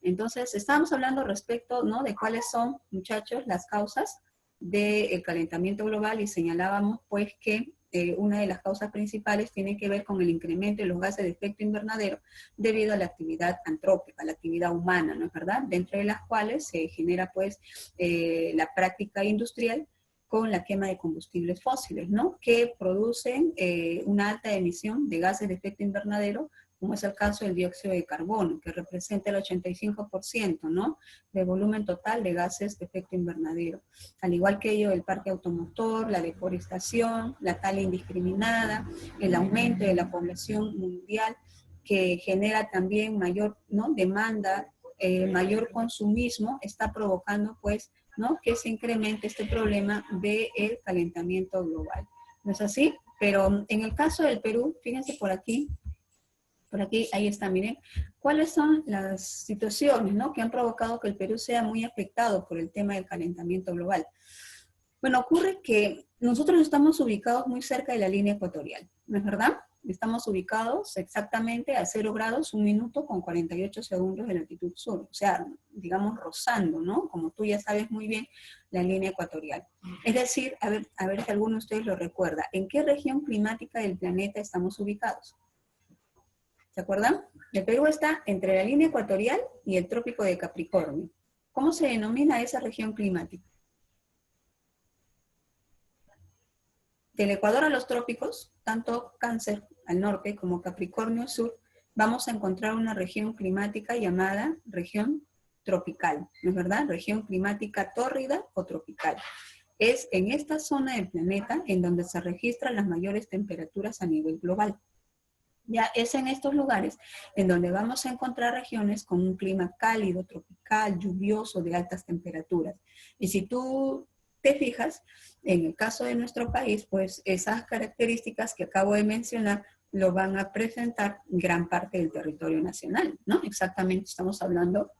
Entonces, estábamos hablando respecto, ¿no?, de cuáles son, muchachos, las causas del calentamiento global y señalábamos, pues, que una de las causas principales tiene que ver con el incremento de los gases de efecto invernadero debido a la actividad antrópica, la actividad humana, ¿no es verdad? Dentro de las cuales se genera, pues, la práctica industrial con la quema de combustibles fósiles, ¿no?, que producen una alta emisión de gases de efecto invernadero, como es el caso del dióxido de carbono, que representa el 85%, ¿no?, del volumen total de gases de efecto invernadero. Al igual que ello, el parque automotor, la deforestación, la tala indiscriminada, el aumento de la población mundial, que genera también mayor, ¿no?, demanda, mayor consumismo, está provocando, pues, ¿no?, que se incremente este problema del calentamiento global. ¿No es así? Pero en el caso del Perú, fíjense por aquí, ahí está, miren, cuáles son las situaciones, ¿no?, que han provocado que el Perú sea muy afectado por el tema del calentamiento global. Bueno, ocurre que nosotros estamos ubicados muy cerca de la línea ecuatorial, ¿no es verdad? Estamos ubicados exactamente a 0 grados, 1 minuto con 48 segundos de latitud sur, o sea, digamos rozando, ¿no?, como tú ya sabes muy bien, la línea ecuatorial. Es decir, a ver si alguno de ustedes lo recuerda, ¿en qué región climática del planeta estamos ubicados? ¿Se acuerdan? El Perú está entre la línea ecuatorial y el trópico de Capricornio. ¿Cómo se denomina esa región climática? Del Ecuador a los trópicos, tanto Cáncer al norte como Capricornio al sur, vamos a encontrar una región climática llamada región tropical, ¿no es verdad? Región climática tórrida o tropical. Es en esta zona del planeta en donde se registran las mayores temperaturas a nivel global. Ya es en estos lugares en donde vamos a encontrar regiones con un clima cálido, tropical, lluvioso, de altas temperaturas. Y si tú te fijas, en el caso de nuestro país, pues esas características que acabo de mencionar lo van a presentar gran parte del territorio nacional, ¿no? Exactamente, estamos hablando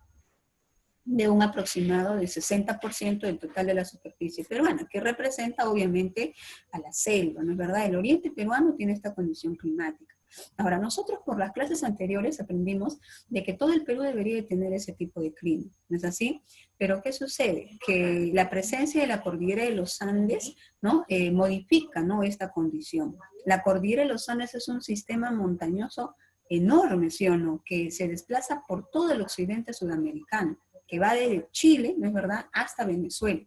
de un aproximado del 60% del total de la superficie peruana, que representa obviamente a la selva, ¿no es verdad? El oriente peruano tiene esta condición climática. Ahora, nosotros por las clases anteriores aprendimos de que todo el Perú debería de tener ese tipo de clima, ¿no es así? Pero ¿qué sucede? Que la presencia de la cordillera de los Andes, ¿no?, modifica, ¿no?, esta condición. La cordillera de los Andes es un sistema montañoso enorme, ¿sí o no?, que se desplaza por todo el occidente sudamericano, que va desde Chile, ¿no es verdad?, hasta Venezuela,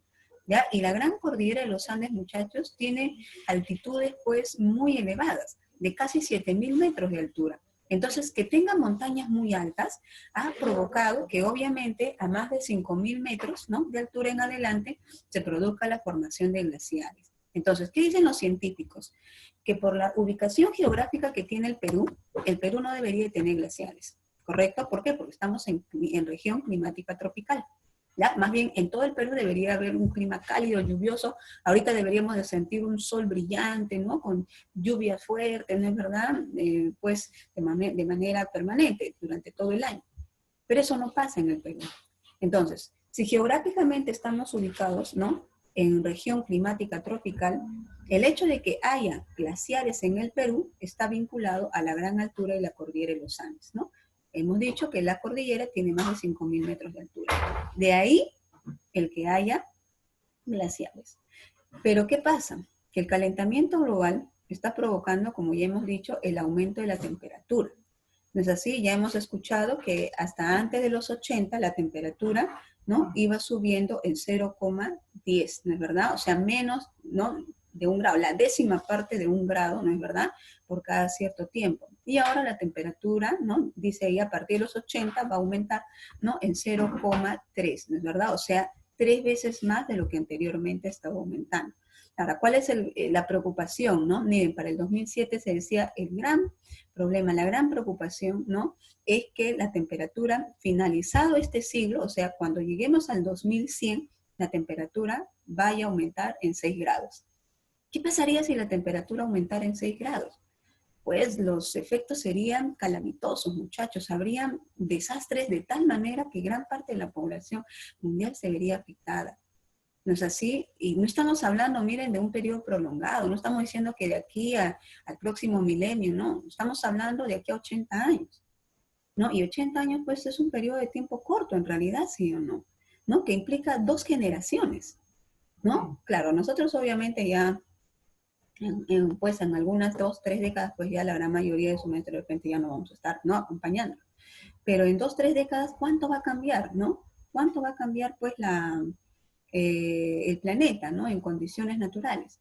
¿ya? Y la gran cordillera de los Andes, muchachos, tiene altitudes, pues, muy elevadas, de casi 7.000 metros de altura. Entonces, que tenga montañas muy altas ha provocado que, obviamente, a más de 5.000 metros, ¿no?, de altura en adelante, se produzca la formación de glaciares. Entonces, ¿qué dicen los científicos? Que por la ubicación geográfica que tiene el Perú no debería tener glaciares. ¿Correcto? ¿Por qué? Porque estamos en región climática tropical. ¿Ya? Más bien, en todo el Perú debería haber un clima cálido, lluvioso. Ahorita deberíamos de sentir un sol brillante, ¿no?, con lluvias fuertes, ¿no es verdad? Pues de manera permanente durante todo el año. Pero eso no pasa en el Perú. Entonces, si geográficamente estamos ubicados, ¿no?, en región climática tropical, el hecho de que haya glaciares en el Perú está vinculado a la gran altura de la cordillera de los Andes, ¿no? Hemos dicho que la cordillera tiene más de 5.000 metros de altura. De ahí el que haya glaciares. Pero ¿qué pasa? Que el calentamiento global está provocando, como ya hemos dicho, el aumento de la temperatura. ¿No es así? Ya hemos escuchado que hasta antes de los 80 la temperatura, ¿no?, iba subiendo en 0,10, ¿no es verdad? O sea, menos, ¿no?, de 1 grado, la décima parte de 1 grado, ¿no es verdad?, por cada cierto tiempo. Y ahora la temperatura, ¿no?, dice ahí a partir de los 80 va a aumentar, ¿no?, en 0,3, ¿no es verdad? O sea, 3 veces más de lo que anteriormente estaba aumentando. Ahora, ¿cuál es la preocupación, no? Miren, para el 2007 se decía el gran problema, la gran preocupación, ¿no?, es que la temperatura, finalizado este siglo, o sea, cuando lleguemos al 2100, la temperatura vaya a aumentar en 6 grados. ¿Qué pasaría si la temperatura aumentara en 6 grados? Pues los efectos serían calamitosos, muchachos. Habrían desastres de tal manera que gran parte de la población mundial se vería afectada. ¿No es así? Y no estamos hablando, miren, de un periodo prolongado, no estamos diciendo que de aquí al próximo milenio, no, estamos hablando de aquí a 80 años. ¿no? Y 80 años, pues, es un periodo de tiempo corto, en realidad, ¿sí o no? ¿No? Que implica 2 generaciones, ¿no? Claro, nosotros obviamente ya, pues, en algunas 2, 3 décadas, pues ya la gran mayoría de su mente de repente ya no vamos a estar, ¿no? Acompañando. Pero en 2, 3 décadas, ¿cuánto va a cambiar, no? ¿Cuánto va a cambiar, pues, el planeta, ¿no? En condiciones naturales.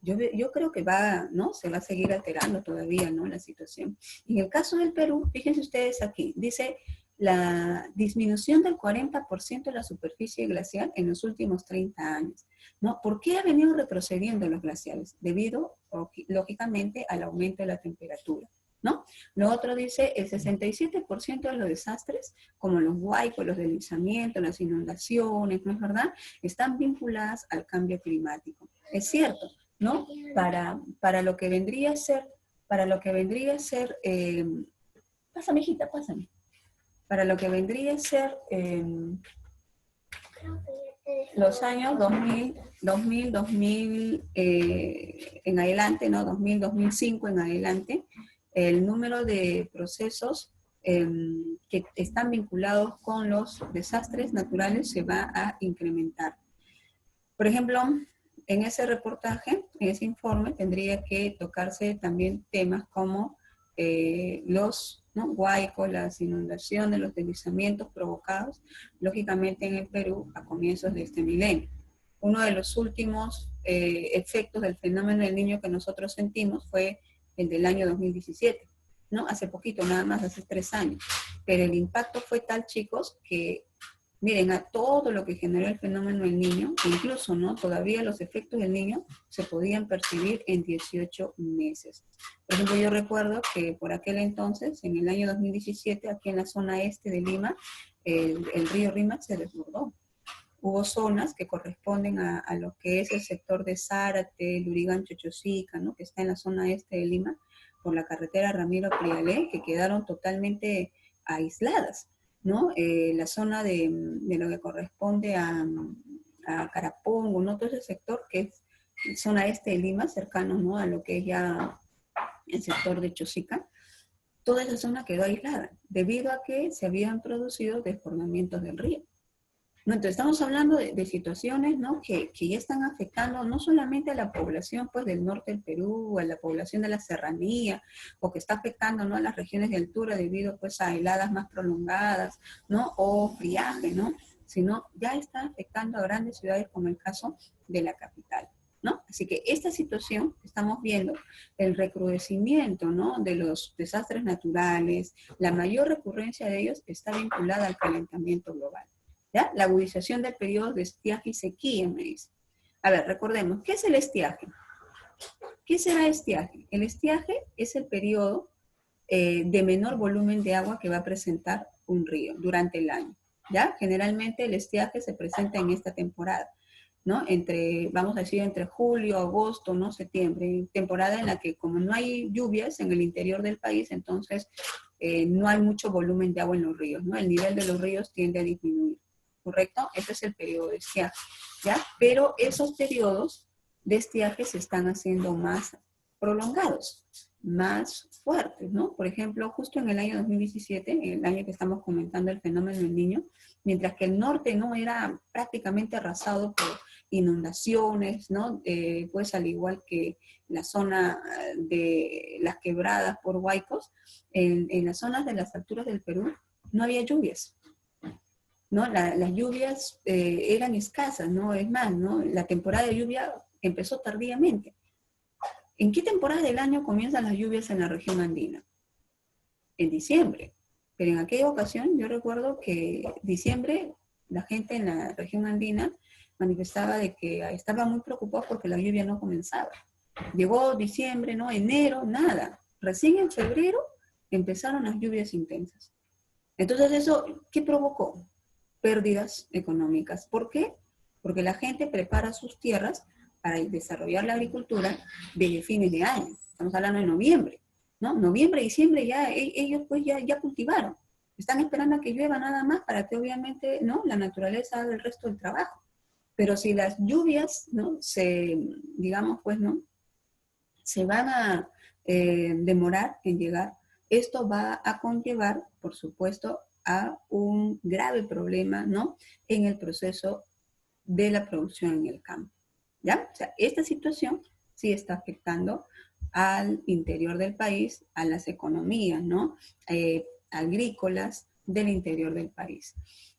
Yo creo que va, ¿no? Se va a seguir alterando todavía, ¿no? La situación. En el caso del Perú, fíjense ustedes aquí, dice la disminución del 40% de la superficie glacial en los últimos 30 años, ¿no? ¿Por qué ha venido retrocediendo los glaciares? Debido, lógicamente, al aumento de la temperatura, ¿no? Lo otro dice, el 67% de los desastres, como los huaicos, los deslizamientos, las inundaciones, ¿no es verdad?, están vinculadas al cambio climático. Es cierto, ¿no? Para lo que vendría a ser, pásame, hijita, pásame. Para lo que vendría a ser los años 2000 en adelante, ¿no? 2005 en adelante, el número de procesos que están vinculados con los desastres naturales se va a incrementar. Por ejemplo, en ese reportaje, en ese informe, tendría que tocarse también temas como los, ¿no?, huaicos, las inundaciones, los deslizamientos provocados, lógicamente en el Perú a comienzos de este milenio. Uno de los últimos efectos del fenómeno del Niño que nosotros sentimos fue el del año 2017, ¿no? Hace poquito, nada más, hace 3 años. Pero el impacto fue tal, chicos, que miren, a todo lo que generó el fenómeno del Niño, incluso, ¿no?, todavía los efectos del Niño se podían percibir en 18 meses. Por ejemplo, yo recuerdo que por aquel entonces, en el año 2017, aquí en la zona este de Lima, el río Rímac se desbordó. Hubo zonas que corresponden a lo que es el sector de Zárate, Lurigancho, Chosica, ¿no?, que está en la zona este de Lima, por la carretera Ramiro Prialé, que quedaron totalmente aisladas, ¿no? La zona de lo que corresponde a Carapongo, ¿no? Todo ese sector que es zona este de Lima, cercano, ¿no?, a lo que es ya el sector de Chosica, toda esa zona quedó aislada, debido a que se habían producido desbordamientos del río. No, entonces estamos hablando de situaciones, ¿no?, que ya están afectando no solamente a la población, pues, del norte del Perú, a la población de la serranía, o que está afectando, ¿no?, a las regiones de altura debido, pues, a heladas más prolongadas, ¿no?, o friaje, ¿no?, sino ya está afectando a grandes ciudades como el caso de la capital, ¿no? Así que esta situación que estamos viendo, el recrudecimiento, ¿no?, de los desastres naturales, la mayor recurrencia de ellos está vinculada al calentamiento global. ¿Ya? La agudización del periodo de estiaje y sequía, me dice. A ver, recordemos, ¿qué es el estiaje? ¿Qué será estiaje? El estiaje es el periodo de menor volumen de agua que va a presentar un río durante el año, ¿ya? Generalmente el estiaje se presenta en esta temporada, ¿no? Vamos a decir, entre julio, agosto, ¿no?, septiembre, temporada en la que como no hay lluvias en el interior del país, entonces no hay mucho volumen de agua en los ríos, ¿no? El nivel de los ríos tiende a disminuir. ¿Correcto? Ese es el periodo de estiaje, ¿ya? Pero esos periodos de estiaje se están haciendo más prolongados, más fuertes, ¿no? Por ejemplo, justo en el año 2017, el año que estamos comentando el fenómeno del Niño, mientras que el norte, ¿no?, era prácticamente arrasado por inundaciones, ¿no? Pues al igual que la zona de las quebradas por huaicos, en las zonas de las alturas del Perú no había lluvias, ¿no? Las lluvias eran escasas, ¿no? Es más, ¿no?, la temporada de lluvia empezó tardíamente. ¿En qué temporada del año comienzan las lluvias en la región andina? En diciembre. Pero en aquella ocasión yo recuerdo que diciembre la gente en la región andina manifestaba de que estaba muy preocupada porque la lluvia no comenzaba. Llegó diciembre, ¿no?, enero, nada. Recién en febrero empezaron las lluvias intensas. Entonces eso, ¿qué provocó? Pérdidas económicas. ¿Por qué? Porque la gente prepara sus tierras para desarrollar la agricultura desde fines de año. Estamos hablando de noviembre, ¿no? Noviembre, diciembre, ya ellos pues ya cultivaron. Están esperando a que llueva nada más para que obviamente, ¿no?, la naturaleza haga el resto del trabajo. Pero si las lluvias, ¿no?, digamos, pues, ¿no?, se van a demorar en llegar, Esto va a conllevar, por supuesto, a un grave problema, ¿no?, en el proceso de la producción en el campo, ¿ya? O sea, esta situación sí está afectando al interior del país, a las economías, ¿no?, agrícolas del interior del país.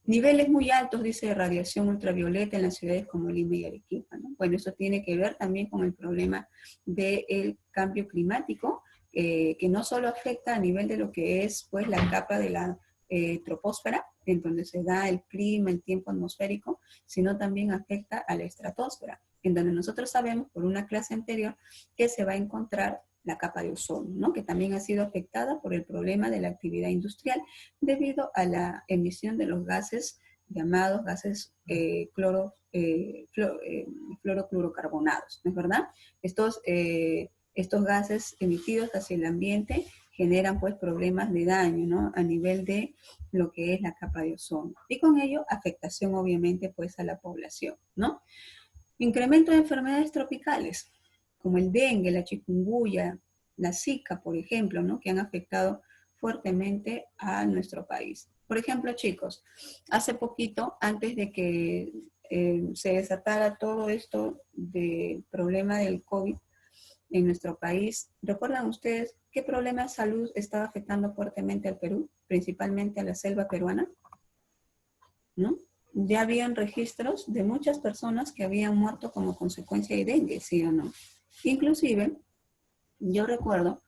Niveles muy altos, dice, de radiación ultravioleta en las ciudades como Lima y Arequipa, ¿no? Bueno, eso tiene que ver también con el problema del cambio climático, que no solo afecta a nivel de lo que es, pues, la capa de la troposfera, en donde se da el clima, el tiempo atmosférico, sino también afecta a la estratosfera, en donde nosotros sabemos por una clase anterior que se va a encontrar la capa de ozono, ¿no?, que también ha sido afectada por el problema de la actividad industrial debido a la emisión de los gases llamados gases fluorocarburados, ¿no es verdad? Estos gases emitidos hacia el ambiente generan, pues, problemas de daño, ¿no?, a nivel de lo que es la capa de ozono. Y con ello, afectación, obviamente, pues, a la población, ¿no? Incremento de enfermedades tropicales, como el dengue, la chikungunya, la Zika, por ejemplo, ¿no?, que han afectado fuertemente a nuestro país. Por ejemplo, chicos, hace poquito, antes de que se desatara todo esto del problema del COVID en nuestro país, ¿recuerdan ustedes qué problema de salud estaba afectando fuertemente al Perú, principalmente a la selva peruana? ¿No? Ya habían registros de muchas personas que habían muerto como consecuencia de dengue, ¿sí o no? Inclusive, yo recuerdo,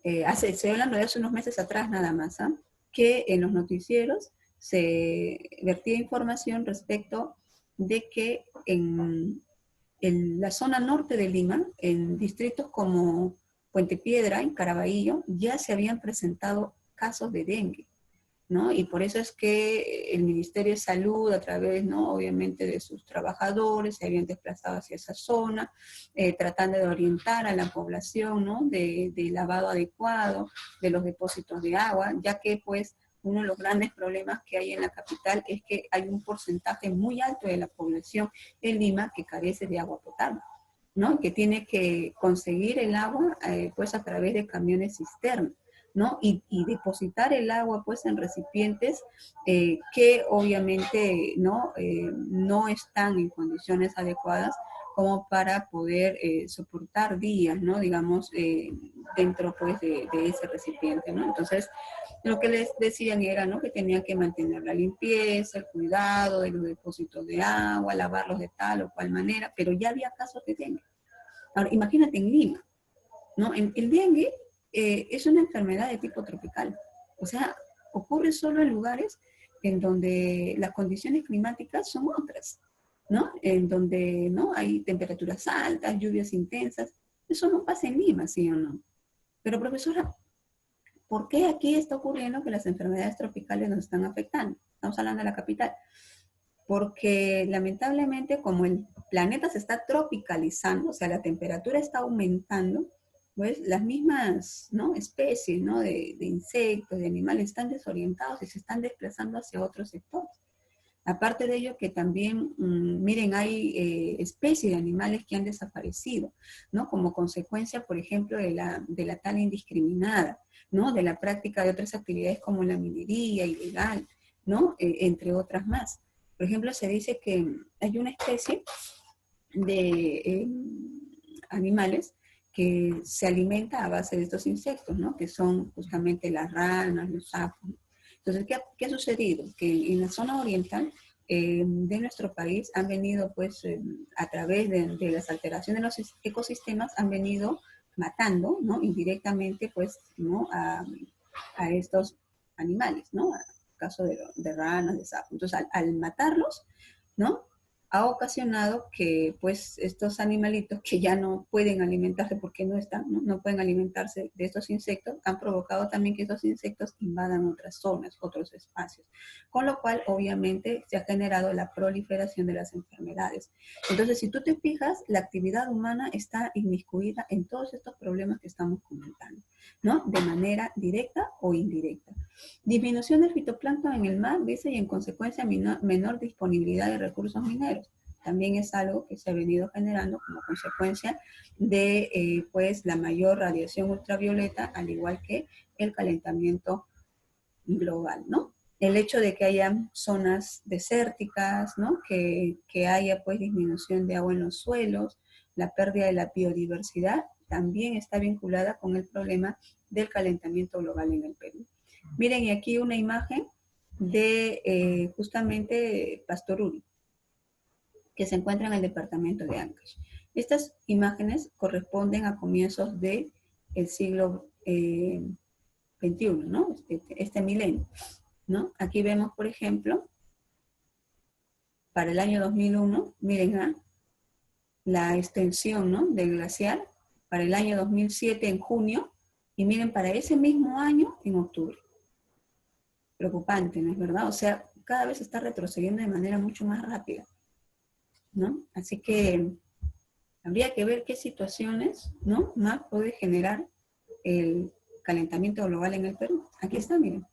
estoy hablando de hace unos meses atrás nada más, ¿eh?, que en los noticieros se vertía información respecto de que en la zona norte de Lima, en distritos como Puente Piedra, en Caraballo, ya se habían presentado casos de dengue, ¿no? Y por eso es que el Ministerio de Salud, a través, ¿no?, obviamente de sus trabajadores, se habían desplazado hacia esa zona, tratando de orientar a la población, ¿no?, de lavado adecuado de los depósitos de agua, ya que, pues, uno de los grandes problemas que hay en la capital es que hay un porcentaje muy alto de la población en Lima que carece de agua potable, ¿no?, que tiene que conseguir el agua, pues, a través de camiones cisterna, ¿no? Y depositar el agua, pues, en recipientes que obviamente no están en condiciones adecuadas como para poder soportar días, ¿no?, digamos, dentro, pues, de ese recipiente, ¿no? Entonces, lo que les decían era, ¿no?, que tenían que mantener la limpieza, el cuidado de los depósitos de agua, lavarlos de tal o cual manera, pero ya había casos de dengue. Ahora, imagínate en Lima, ¿no? El dengue es una enfermedad de tipo tropical. O sea, ocurre solo en lugares en donde las condiciones climáticas son otras, ¿no? En donde, ¿no?, hay temperaturas altas, lluvias intensas. Eso no pasa en Lima, ¿sí o no? Pero, profesora, ¿por qué aquí está ocurriendo que las enfermedades tropicales nos están afectando? Estamos hablando de la capital. Porque lamentablemente, como el planeta se está tropicalizando, o sea, la temperatura está aumentando, pues las mismas, ¿no?, especies, ¿no?, de insectos, de animales están desorientados y se están desplazando hacia otros sectores. Aparte de ello, que también, miren, hay especies de animales que han desaparecido, ¿no?, como consecuencia, por ejemplo, de la tala indiscriminada, ¿no?, de la práctica de otras actividades como la minería ilegal, ¿no?, entre otras más. Por ejemplo, se dice que hay una especie de animales que se alimenta a base de estos insectos, ¿no?, que son justamente las ranas, los sapos. Entonces, ¿qué ha sucedido? Que en la zona oriental de nuestro país han venido, pues, a través de las alteraciones de los ecosistemas, han venido matando, ¿no?, indirectamente, pues, ¿no?, a estos animales, ¿no? Caso de ranas, de sapos. Entonces, al matarlos, ¿no?, ha ocasionado que, pues, estos animalitos que ya no pueden alimentarse porque no pueden alimentarse de estos insectos, han provocado también que estos insectos invadan otras zonas, otros espacios, con lo cual, obviamente, se ha generado la proliferación de las enfermedades. Entonces, si tú te fijas, la actividad humana está inmiscuida en todos estos problemas que estamos comentando, ¿no?, de manera directa o indirecta. Disminución del fitoplancton en el mar, dice, y en consecuencia menor disponibilidad de recursos mineros. también es algo que se ha venido generando como consecuencia de pues la mayor radiación ultravioleta, al igual que el calentamiento global, ¿no? El hecho de que haya zonas desérticas, ¿no? Que haya pues disminución de agua en los suelos, la pérdida de la biodiversidad, también está vinculada con el problema del calentamiento global en el Perú. Miren, y aquí una imagen de justamente Pastoruri, que se encuentra en el departamento de Ancash. Estas imágenes corresponden a comienzos del siglo XXI, ¿no? Este milenio, ¿no? Aquí vemos, por ejemplo, para el año 2001, miren la extensión, ¿no? Del glaciar, para el año 2007 en junio, y miren para ese mismo año en octubre. Preocupante, ¿no es verdad? O sea, cada vez está retrocediendo de manera mucho más rápida, ¿no? Así que habría que ver qué situaciones, ¿no? Más puede generar el calentamiento global en el Perú. Aquí está, miren,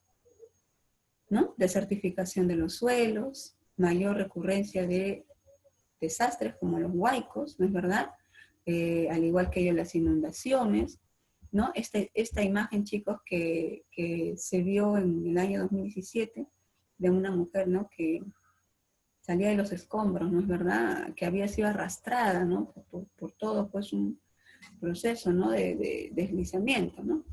¿no? Desertificación de los suelos, mayor recurrencia de desastres como los huaicos, ¿no es verdad? Al igual que ello las inundaciones, ¿no? Esta imagen, chicos, que se vio en el año 2017 de una mujer, ¿no? Que salía de los escombros, ¿no es verdad? Que había sido arrastrada, ¿no? Por todo, pues, un proceso, ¿no? De deslizamiento, ¿no?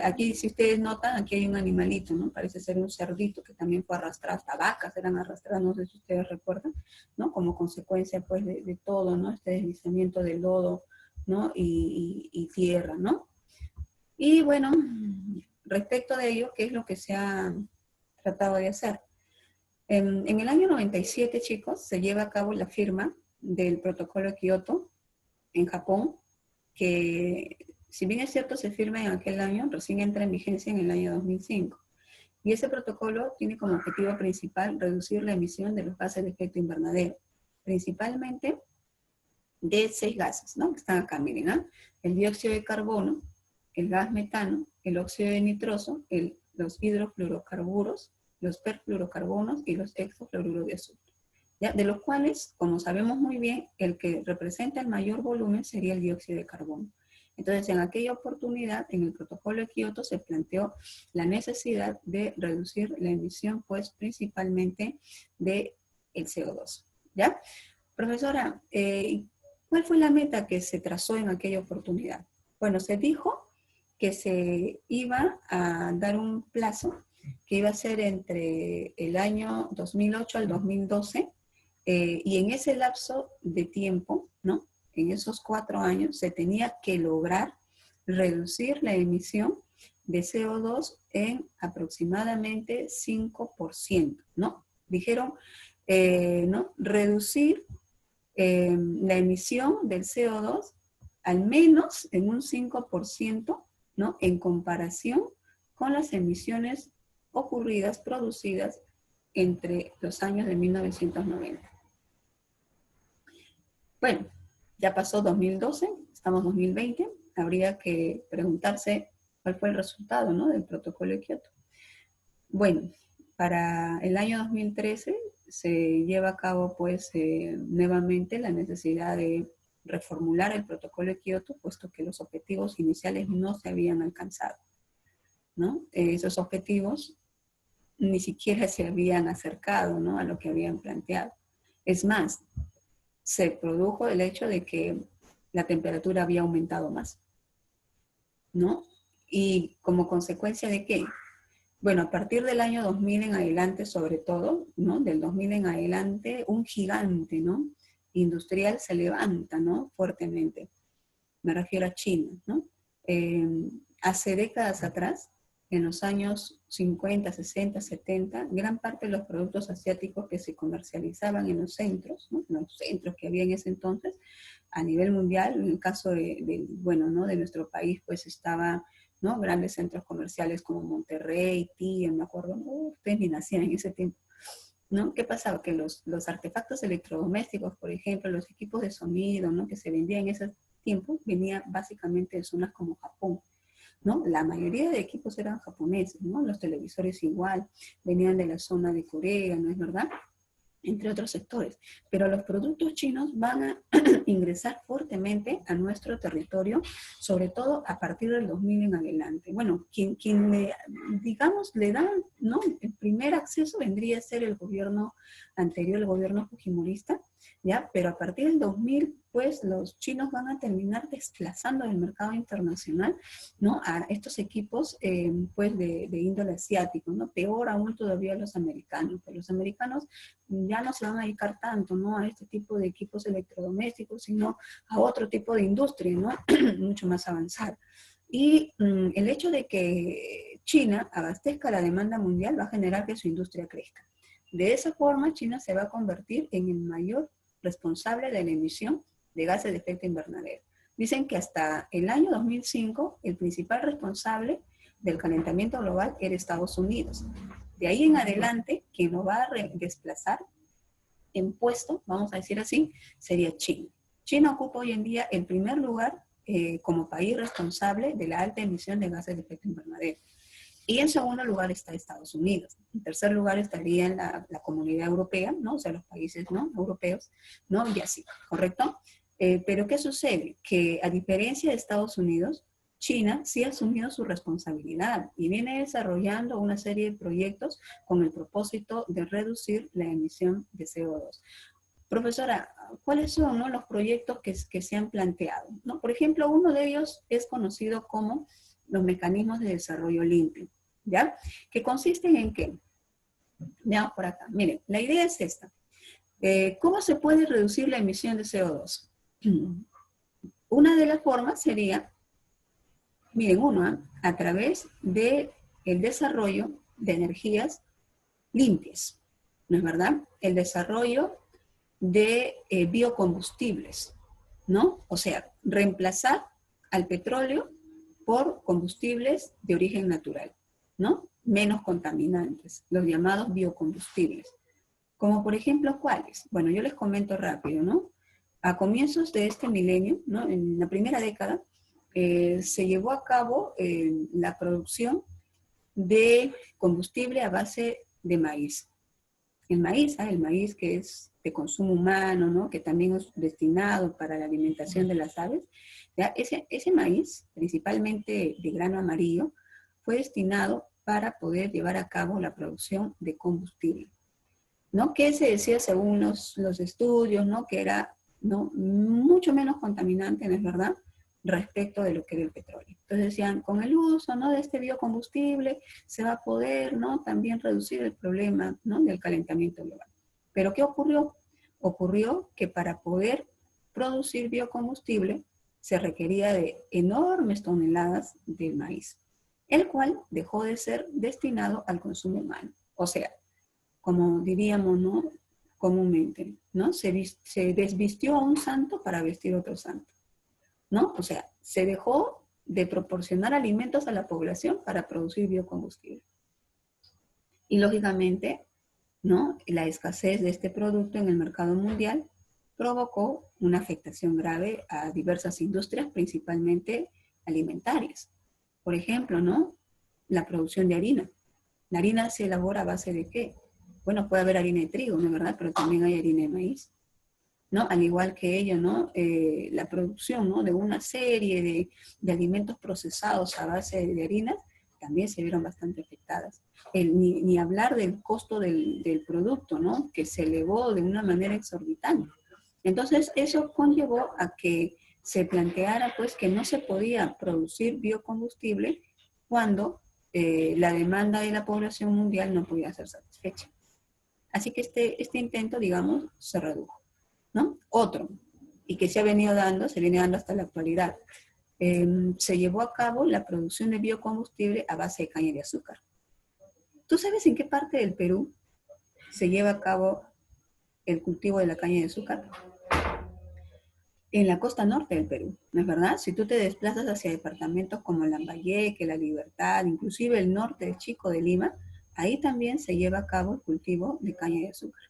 Aquí, si ustedes notan, aquí hay un animalito, ¿no? Parece ser un cerdito que también fue arrastrado, hasta vacas eran arrastradas, no sé si ustedes recuerdan, ¿no? Como consecuencia, pues, de todo, ¿no? Este deslizamiento de lodo, ¿no? Y tierra, ¿no? Y bueno, respecto de ello, ¿qué es lo que se ha tratado de hacer? En el año 97, chicos, se lleva a cabo la firma del protocolo de Kioto en Japón, que si bien es cierto se firma en aquel año, recién entra en vigencia en el año 2005. Y ese protocolo tiene como objetivo principal reducir la emisión de los gases de efecto invernadero, principalmente de 6 gases, ¿no? Que están acá, miren, ¿ah? El dióxido de carbono, el gas metano, el óxido de nitroso, los hidrofluorocarburos, los perfluorocarbonos y los hexafluoruros de azufre. ¿Ya? De los cuales, como sabemos muy bien, el que representa el mayor volumen sería el dióxido de carbono. Entonces, en aquella oportunidad, en el protocolo de Kioto se planteó la necesidad de reducir la emisión, pues, principalmente del CO2. ¿Ya? Profesora, ¿cuál fue la meta que se trazó en aquella oportunidad? Bueno, se dijo que se iba a dar un plazo que iba a ser entre el año 2008 al 2012, y en ese lapso de tiempo, ¿no? En esos 4 años se tenía que lograr reducir la emisión de CO2 en aproximadamente 5%, ¿no? Dijeron, ¿no? Reducir la emisión del CO2 al menos en un 5%, ¿no? En comparación con las emisiones ocurridas, producidas entre los años de 1990. Bueno, ya pasó 2012, estamos en 2020, habría que preguntarse cuál fue el resultado, ¿no? Del protocolo de Kioto. Bueno, para el año 2013 se lleva a cabo pues nuevamente la necesidad de reformular el protocolo de Kioto, puesto que los objetivos iniciales no se habían alcanzado, ¿no? Esos objetivos ni siquiera se habían acercado, ¿no? A lo que habían planteado. Es más, se produjo el hecho de que la temperatura había aumentado más, ¿no? Y como consecuencia de qué? Bueno, a partir del año 2000 en adelante, sobre todo, ¿no? Del 2000 en adelante, un gigante, ¿no? Industrial se levanta, ¿no? Fuertemente. Me refiero a China, ¿no? Hace décadas atrás, en los años 50, 60, 70, gran parte de los productos asiáticos que se comercializaban en los centros, ¿no? En los centros que había en ese entonces, a nivel mundial, en el caso bueno, ¿no? De nuestro país, pues estaba, ¿no? Grandes centros comerciales como Monterrey, Tía, me acuerdo, ustedes ni nacían en ese tiempo, ¿no? ¿Qué pasaba? Que los artefactos electrodomésticos, por ejemplo, los equipos de sonido, ¿no? Que se vendían en ese tiempo, venía básicamente de zonas como Japón, ¿no? La mayoría de equipos eran japoneses, ¿no? Los televisores igual, venían de la zona de Corea, ¿no es verdad? entre otros sectores. Pero los productos chinos van a ingresar fuertemente a nuestro territorio, sobre todo a partir del 2000 en adelante. Bueno, quien le, digamos, le da, ¿no? El primer acceso vendría a ser el gobierno anterior, el gobierno fujimorista, ¿ya? Pero a partir del 2000, pues los chinos van a terminar desplazando del mercado internacional, ¿no? A estos equipos, pues de índole asiático, ¿no? Peor aún todavía los americanos, pues los americanos ya no se van a dedicar tanto, ¿no? A este tipo de equipos electrodomésticos, sino a otro tipo de industria, ¿no? Mucho más avanzada. Y el hecho de que China abastezca la demanda mundial va a generar que su industria crezca. De esa forma, China se va a convertir en el mayor responsable de la emisión de gases de efecto invernadero. Dicen que hasta el año 2005, el principal responsable del calentamiento global era Estados Unidos. De ahí en adelante, quien lo va a desplazar en puesto, vamos a decir así, sería China. China ocupa hoy en día el primer lugar como país responsable de la alta emisión de gases de efecto invernadero. Y en segundo lugar está Estados Unidos. En tercer lugar estaría la Comunidad Europea, ¿no? O sea, los países, ¿no? Europeos, ¿no? Y así, ¿correcto? Pero ¿qué sucede? Que a diferencia de Estados Unidos, China sí ha asumido su responsabilidad y viene desarrollando una serie de proyectos con el propósito de reducir la emisión de CO2. Profesora, ¿cuáles son, ¿no? Los proyectos que se han planteado, ¿no? Por ejemplo, uno de ellos es conocido como los mecanismos de desarrollo limpio, ¿ya? Que consisten en qué. Veamos por acá. Miren, la idea es esta. ¿Cómo se puede reducir la emisión de CO2? Una de las formas sería, miren, a través del desarrollo de energías limpias, ¿no es verdad? El desarrollo de biocombustibles, ¿no? O sea, reemplazar al petróleo por combustibles de origen natural, ¿no? Menos contaminantes, los llamados biocombustibles. Como por ejemplo, ¿cuáles? Bueno, yo les comento rápido, ¿no? A comienzos de este milenio, ¿no? En la primera década, se llevó a cabo la producción de combustible a base de maíz. El maíz que es de consumo humano, ¿no? Que también es destinado para la alimentación de las aves, ¿ya? Ese maíz, principalmente de grano amarillo, fue destinado para poder llevar a cabo la producción de combustible, ¿no? Que se decía según los estudios, ¿no? Que era, ¿no? Mucho menos contaminante, ¿no es verdad?, respecto de lo que era el petróleo. Entonces decían, con el uso, ¿no?, de este biocombustible se va a poder, ¿no?, también reducir el problema, ¿no?, del calentamiento global. Pero ¿qué ocurrió? Ocurrió que para poder producir biocombustible se requería de enormes toneladas de maíz, el cual dejó de ser destinado al consumo humano. O sea, como diríamos, ¿no?, comúnmente, ¿no? Se desvistió a un santo para vestir a otro santo, ¿no? O sea, se dejó de proporcionar alimentos a la población para producir biocombustible. Y lógicamente, ¿no?, la escasez de este producto en el mercado mundial provocó una afectación grave a diversas industrias, principalmente alimentarias. Por ejemplo, ¿no?, la producción de harina. La harina se elabora a base de ¿qué? Bueno, puede haber harina de trigo, ¿no es verdad? Pero también hay harina de maíz, ¿no? Al igual que ello, ¿no? La producción, ¿no?, de una serie de alimentos procesados a base de harinas también se vieron bastante afectadas. Ni hablar del costo del producto, ¿no?, que se elevó de una manera exorbitante. Entonces, eso conllevó a que se planteara, pues, que no se podía producir biocombustible cuando la demanda de la población mundial no podía ser satisfecha. Así que este intento, digamos, se redujo, ¿no? Otro, y que se viene dando hasta la actualidad, se llevó a cabo la producción de biocombustible a base de caña de azúcar. ¿Tú sabes en qué parte del Perú se lleva a cabo el cultivo de la caña de azúcar? En la costa norte del Perú, ¿no es verdad? Si tú te desplazas hacia departamentos como Lambayeque, La Libertad, inclusive el norte de Chico de Lima, ahí también se lleva a cabo el cultivo de caña de azúcar.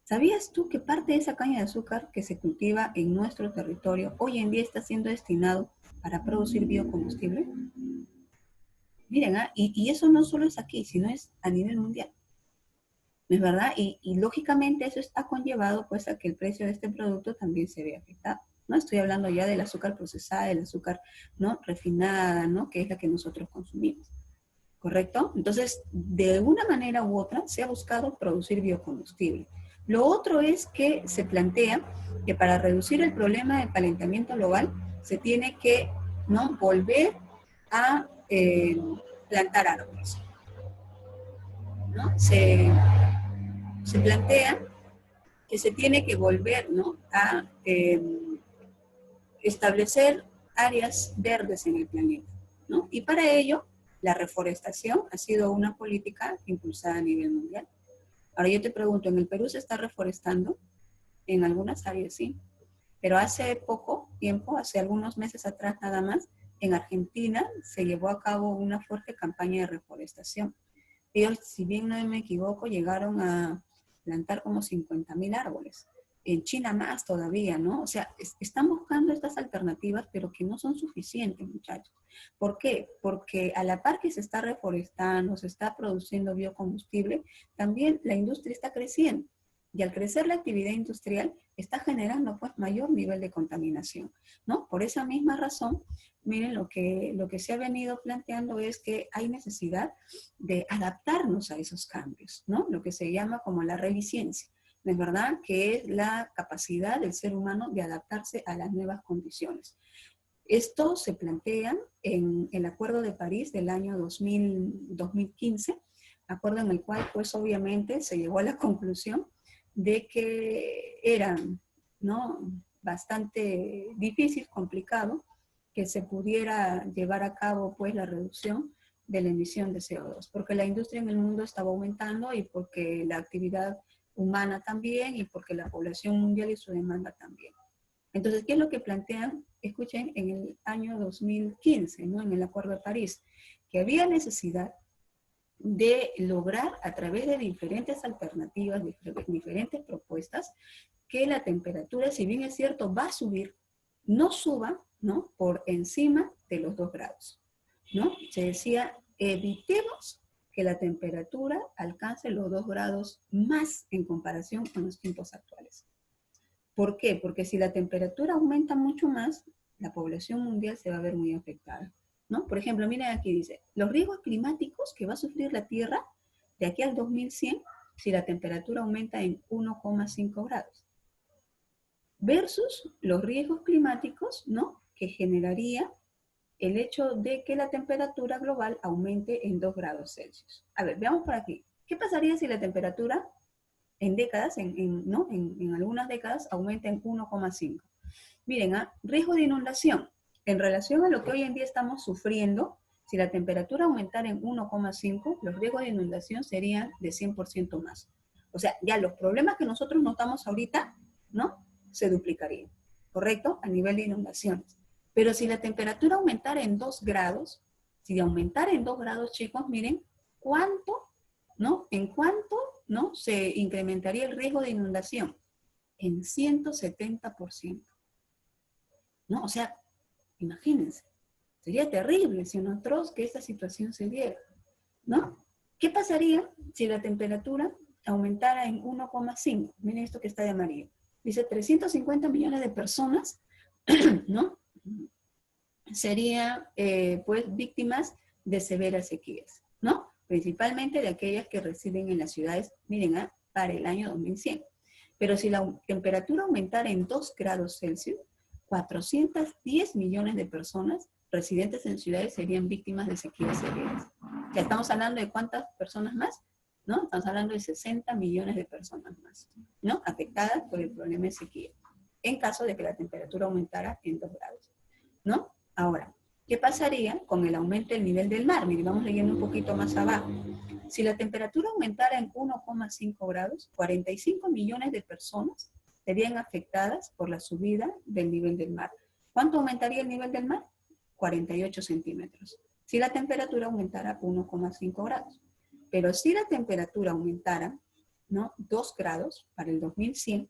¿Sabías tú que parte de esa caña de azúcar que se cultiva en nuestro territorio hoy en día está siendo destinado para producir biocombustible? Miren, y eso no solo es aquí, sino es a nivel mundial, ¿no es verdad? Y lógicamente eso ha conllevado pues a que el precio de este producto también se vea afectado. No estoy hablando ya del azúcar procesada, del azúcar, ¿no?, refinada, ¿no?, que es la que nosotros consumimos. ¿Correcto? Entonces, de una manera u otra, se ha buscado producir biocombustible. Lo otro es que se plantea que para reducir el problema del calentamiento global, se tiene que, ¿no?, volver a plantar árboles, ¿no? Se plantea que se tiene que volver, ¿no?, a establecer áreas verdes en el planeta, ¿no? Y para ello, la reforestación ha sido una política impulsada a nivel mundial. Ahora yo te pregunto, ¿en el Perú se está reforestando? En algunas áreas sí, pero hace poco tiempo, hace algunos meses atrás nada más, en Argentina se llevó a cabo una fuerte campaña de reforestación. Ellos, si bien no me equivoco, llegaron a plantar como 50.000 árboles. En China más todavía, ¿no? O sea, están buscando estas alternativas, pero que no son suficientes, muchachos. ¿Por qué? Porque a la par que se está reforestando, se está produciendo biocombustible, también la industria está creciendo. Y al crecer la actividad industrial, está generando pues mayor nivel de contaminación, ¿no? Por esa misma razón, miren, lo que se ha venido planteando es que hay necesidad de adaptarnos a esos cambios, ¿no? Lo que se llama como la resiliencia, ¿no es verdad? Que es la capacidad del ser humano de adaptarse a las nuevas condiciones. Esto se plantea en el Acuerdo de París del año 2015, acuerdo en el cual pues obviamente se llegó a la conclusión de que era, ¿no?, bastante difícil, complicado, que se pudiera llevar a cabo pues la reducción de la emisión de CO2, porque la industria en el mundo estaba aumentando y porque la actividad humana también y porque la población mundial y su demanda también. Entonces, ¿qué es lo que plantean? Escuchen, en el año 2015, ¿no?, en el Acuerdo de París, que había necesidad de lograr a través de diferentes alternativas, diferentes propuestas, que la temperatura, si bien es cierto, va a subir, no suba, ¿no?, por encima de los 2 grados, ¿no? Se decía, evitemos que la temperatura alcance los 2 grados más en comparación con los tiempos actuales. ¿Por qué? Porque si la temperatura aumenta mucho más, la población mundial se va a ver muy afectada, ¿no? Por ejemplo, miren aquí dice, los riesgos climáticos que va a sufrir la Tierra de aquí al 2100 si la temperatura aumenta en 1,5 grados, versus los riesgos climáticos, ¿no?, que generaría el hecho de que la temperatura global aumente en 2 grados Celsius. A ver, veamos por aquí. ¿Qué pasaría si la temperatura en décadas, ¿no?, en algunas décadas, aumenta en 1,5? Miren, riesgo de inundación. En relación a lo que hoy en día estamos sufriendo, si la temperatura aumentara en 1,5, los riesgos de inundación serían de 100% más. O sea, ya los problemas que nosotros notamos ahorita, ¿no?, se duplicarían, ¿correcto? A nivel de inundaciones. Pero si la temperatura aumentara en 2 grados, si aumentara en 2 grados, chicos, miren, ¿cuánto, no? ¿En cuánto, no, se incrementaría el riesgo de inundación? En 170%. ¿No? O sea, imagínense, sería terrible, si no atroz que esta situación se diera, ¿no? ¿Qué pasaría si la temperatura aumentara en 1,5? Miren esto que está de amarillo. Dice 350 millones de personas, ¿no?, serían pues víctimas de severas sequías, ¿no? Principalmente de aquellas que residen en las ciudades, miren, para el año 2100. Pero si la temperatura aumentara en 2 grados Celsius, 410 millones de personas residentes en ciudades serían víctimas de sequías severas. Ya estamos hablando de ¿cuántas personas más? ¿No? Estamos hablando de 60 millones de personas más, ¿no?, afectadas por el problema de sequía, en caso de que la temperatura aumentara en 2 grados, ¿no? Ahora, ¿qué pasaría con el aumento del nivel del mar? Miren, vamos leyendo un poquito más abajo. Si la temperatura aumentara en 1,5 grados, 45 millones de personas serían afectadas por la subida del nivel del mar. ¿Cuánto aumentaría el nivel del mar? 48 centímetros. Si la temperatura aumentara 1,5 grados. Pero si la temperatura aumentara, ¿no?, 2 grados para el 2100,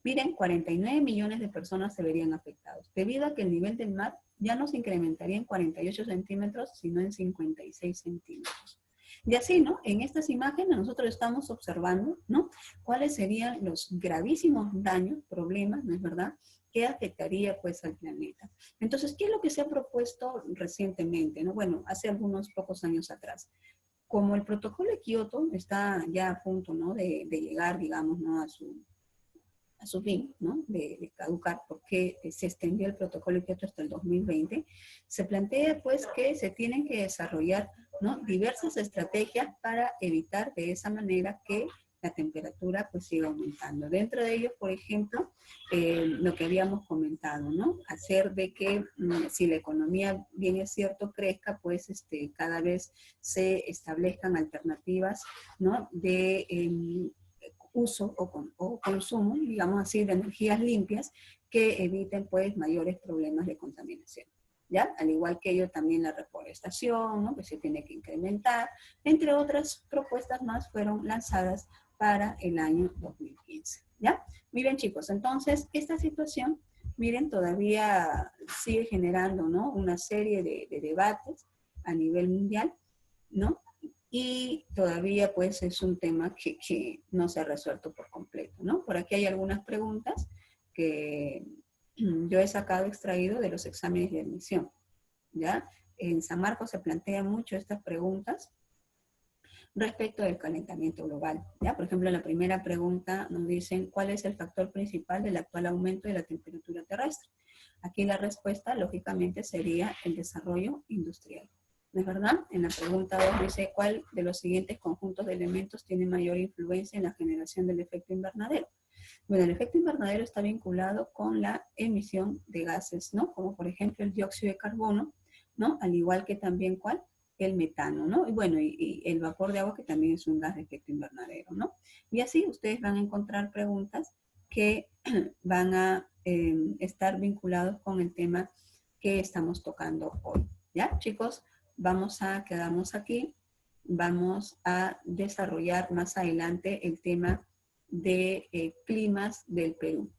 miren, 49 millones de personas se verían afectados, debido a que el nivel del mar ya no se incrementaría en 48 centímetros, sino en 56 centímetros. Y así, ¿no? En estas imágenes nosotros estamos observando, ¿no? Cuáles serían los gravísimos daños, problemas, ¿no es verdad?, que afectaría pues al planeta. Entonces, ¿qué es lo que se ha propuesto recientemente, ¿no? Bueno, hace algunos pocos años atrás. Como el protocolo de Kioto está ya a punto, ¿no?, de llegar, digamos, ¿no?, a su fin, ¿no?, de caducar, porque se extendió el protocolo de Kioto hasta el 2020, se plantea pues que se tienen que desarrollar, ¿no?, diversas estrategias para evitar de esa manera que la temperatura pues siga aumentando. Dentro de ellos, por ejemplo, lo que habíamos comentado, ¿no?, hacer de que si la economía, bien es cierto, crezca, pues cada vez se establezcan alternativas, ¿no?, de uso o consumo, digamos así, de energías limpias que eviten pues mayores problemas de contaminación. ¿Ya? Al igual que ello también la reforestación, ¿no?, que se tiene que incrementar, entre otras propuestas más fueron lanzadas para el año 2015. ¿Ya? Miren chicos, entonces esta situación, miren, todavía sigue generando, ¿no?, una serie de debates a nivel mundial, ¿no? Y todavía pues es un tema que no se ha resuelto por completo, ¿no? Por aquí hay algunas preguntas que yo he sacado, extraído de los exámenes de admisión, ¿ya? En San Marcos se plantean mucho estas preguntas respecto del calentamiento global, ¿ya? Por ejemplo, en la primera pregunta nos dicen, ¿cuál es el factor principal del actual aumento de la temperatura terrestre? Aquí la respuesta, lógicamente, sería el desarrollo industrial. ¿No es verdad? En la pregunta 2 dice, ¿cuál de los siguientes conjuntos de elementos tiene mayor influencia en la generación del efecto invernadero? Bueno, el efecto invernadero está vinculado con la emisión de gases, ¿no? Como por ejemplo el dióxido de carbono, ¿no? Al igual que también, ¿cuál? El metano, ¿no? Y bueno, y el vapor de agua, que también es un gas de efecto invernadero, ¿no? Y así ustedes van a encontrar preguntas que van a estar vinculados con el tema que estamos tocando hoy. ¿Ya, chicos? Vamos a quedarnos aquí. Vamos a desarrollar más adelante el tema de climas del Perú.